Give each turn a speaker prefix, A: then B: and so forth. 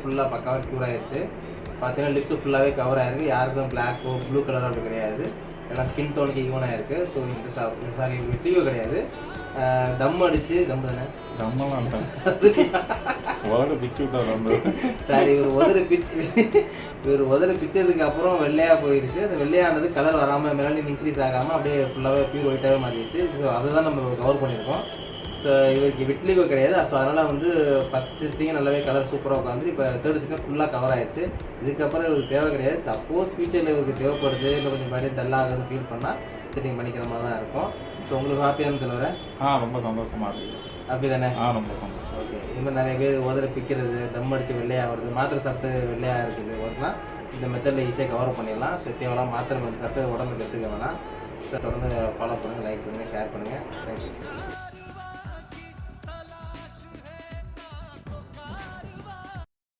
A: ஃபுல்லாக பக்காவாக க்யூர் ஆயிடுச்சு. பார்த்தீங்கன்னா லிப்ஸு ஃபுல்லாகவே கவர் ஆகிருக்கு. யாருக்கும் பிளாக்கோ ப்ளூ கலரோ அப்படி கிடையாது, எல்லாம் ஸ்கின் டோனுக்கு ஈவனாக இருக்குது. ஸோ இந்த சாரி விட்டியோ கிடையாது. தம் அடிச்சு தம் தானே
B: தம்மெல்லாம் பிச்சு விட்டா
A: சாரி இவர் உதறு பிச்சதுக்கு அப்புறம் வெள்ளையாக போயிடுச்சு. அந்த வெள்ளையானது கலர் வராமல் மெலனின் இன்க்ரீஸ் ஆகாமல் அப்படியே ஃபுல்லாகவே பியூர் ஒயிட்டாகவே மாறிடுச்சு. ஸோ அதை தான் நம்ம கவர் பண்ணியிருக்கோம். ஸோ இவருக்கு விட்லிகோ கிடையாது. ஸோ அதனால் வந்து ஃபஸ்ட் ஸ்டிச்சிங் நல்லாவே கலர் சூப்பராக உட்காந்து இப்போ தேர்ட் ஸ்டிச்சிங் ஃபுல்லாக கவர் ஆகிடுச்சு. இதுக்கப்புறம் இவருக்கு தேவை கிடையாது. சப்போஸ் ஃபியூச்சரில் இவருக்கு தேவைப்படுது, இல்லை கொஞ்சம் பாடி டல்லாகுதுன்னு ஃபீல் பண்ணால் ஸ்டிச்சிங் பண்ணிக்கிற மாதிரி தான் இருக்கும். ஸோ உங்களுக்கு ஹாப்பியான தலைவரை?
B: ரொம்ப சந்தோஷமாக இருக்குது.
A: அப்படி தானே?
B: ரொம்ப சந்தோஷம்.
A: ஓகே. இன்னும் நிறைய பேர் உதற பிக்கிறது, தம் அடித்து வெள்ளையாகிறது, மாத்திரை சாப்பிட்டு வெள்ளையாக இருக்குது ஒருலாம் இந்த மெத்தடில் ஈஸியாக கவர் பண்ணிடலாம். ஸோ தேவையான மாத்திரை சாப்பிட்டு உடம்புக்கு எடுத்துக்க வேணாம். ஸோ தொடர்ந்து ஃபாலோ பண்ணுங்கள், லைக் பண்ணுங்கள், ஷேர் பண்ணுங்கள். தேங்க்யூ.